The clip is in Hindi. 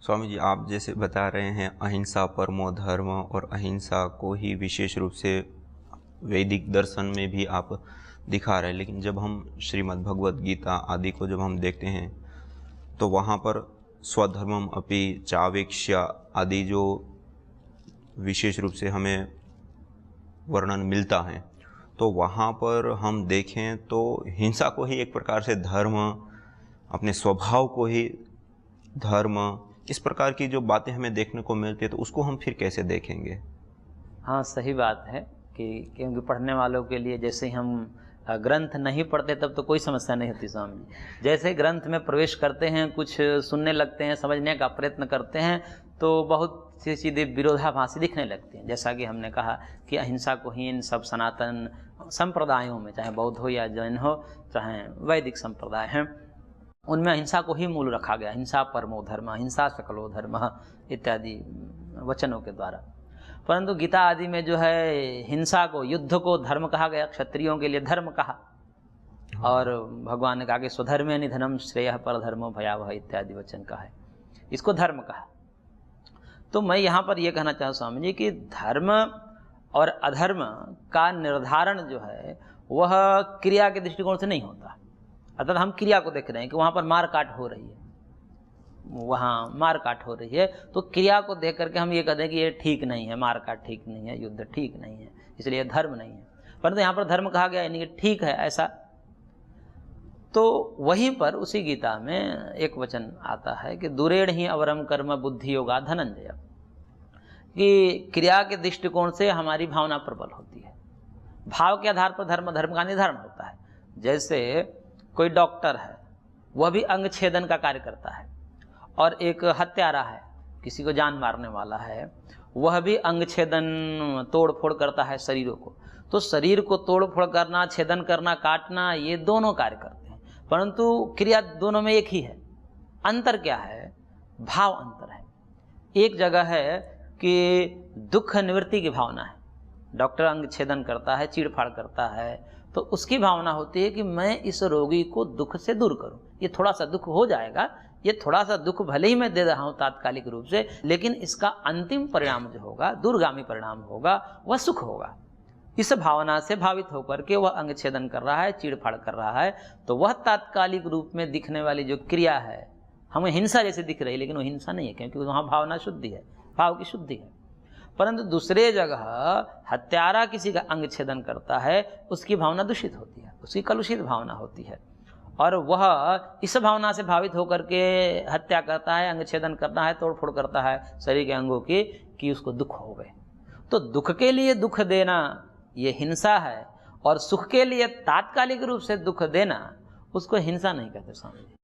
स्वामी जी, आप जैसे बता रहे हैं अहिंसा परमो धर्म, और अहिंसा को ही विशेष रूप से वैदिक दर्शन में भी आप दिखा रहे हैं, लेकिन जब हम श्रीमद् भगवद गीता आदि को जब हम देखते हैं तो वहाँ पर स्वधर्मम अपि चावेक्ष्य आदि जो विशेष रूप से हमें वर्णन मिलता है, तो वहाँ पर हम देखें तो हिंसा को ही एक प्रकार से धर्म, अपने स्वभाव को ही धर्म, इस प्रकार की जो बातें हमें देखने को मिलती है, तो उसको हम फिर कैसे देखेंगे? हाँ, सही बात है कि क्योंकि पढ़ने वालों के लिए जैसे ही हम ग्रंथ नहीं पढ़ते तब तो कोई समस्या नहीं होती स्वामी जी। जैसे ग्रंथ में प्रवेश करते हैं, कुछ सुनने लगते हैं, समझने का प्रयत्न करते हैं, तो बहुत सी चीज़ें विरोधाभासी दिखने लगती हैं। जैसा कि हमने कहा कि अहिंसा को ही इन सब सनातन संप्रदायों में, चाहे बौद्ध हो या जैन हो, चाहे वैदिक संप्रदाय हैं, उनमें अहिंसा को ही मूल रखा गया। हिंसा परमो धर्म, हिंसा सकलो धर्म इत्यादि वचनों के द्वारा। परंतु गीता आदि में जो है हिंसा को, युद्ध को धर्म कहा गया, क्षत्रियों के लिए धर्म कहा। और भगवान ने कहा कि स्वधर्मे निधनम श्रेयः परधर्मो भयावह इत्यादि वचन कहा है, इसको धर्म कहा। तो मैं यहाँ पर यह कहना चाहूँ स्वामी जी कि धर्म और अधर्म का निर्धारण जो है वह क्रिया के दृष्टिकोण से नहीं होता। अर्थात हम क्रिया को देख रहे हैं कि वहाँ पर मार काट हो रही है, वहाँ मार काट हो रही है, तो क्रिया को देख करके हम ये कहते हैं कि ये ठीक नहीं है, मार काट ठीक नहीं है, युद्ध ठीक नहीं है, इसलिए धर्म नहीं है। परंतु यहाँ पर धर्म कहा गया यानी कि ठीक है ऐसा। तो वहीं पर उसी गीता में एक वचन आता है कि दुरेण ही अवरम कर्म बुद्धि योगा धनंजय, कि क्रिया के दृष्टिकोण से हमारी भावना प्रबल होती है, भाव के आधार पर धर्म का निर्धारण होता है। जैसे कोई डॉक्टर है, वह भी अंग छेदन का कार्य करता है, और एक हत्यारा है, किसी को जान मारने वाला है, वह भी अंग छेदन तोड़ फोड़ करता है शरीरों को। तो शरीर को तोड़ फोड़ करना, छेदन करना, काटना, ये दोनों कार्य करते हैं, परंतु क्रिया दोनों में एक ही है। अंतर क्या है? भाव अंतर है। एक जगह है कि दुख निवृत्ति की भावना है, डॉक्टर अंग छेदन करता है, चीड़फाड़ करता है, तो उसकी भावना होती है कि मैं इस रोगी को दुख से दूर करूं। ये थोड़ा सा दुख हो जाएगा, ये थोड़ा सा दुख भले ही मैं दे रहा हूं तात्कालिक रूप से, लेकिन इसका अंतिम परिणाम जो होगा, दूरगामी परिणाम होगा, वह सुख होगा। इस भावना से भावित होकर के वह अंग छेदन कर रहा है, चीड़फाड़ कर रहा है, तो वह तात्कालिक रूप में दिखने वाली जो क्रिया है हमें हिंसा जैसे दिख रही है, लेकिन वो हिंसा नहीं है, क्योंकि वहाँ भावना शुद्धि है, भाव की शुद्धि है। परंतु दूसरे जगह हत्यारा किसी का अंग छेदन करता है, उसकी भावना दूषित होती है, उसकी कलुषित भावना होती है, और वह इस भावना से भावित होकर के हत्या करता है, अंग छेदन करता है, तोड़ फोड़ करता है शरीर के अंगों की, कि उसको दुख हो गए। तो दुख के लिए दुख देना ये हिंसा है, और सुख के लिए तात्कालिक रूप से दुख देना उसको हिंसा नहीं कहते स्वामी जी।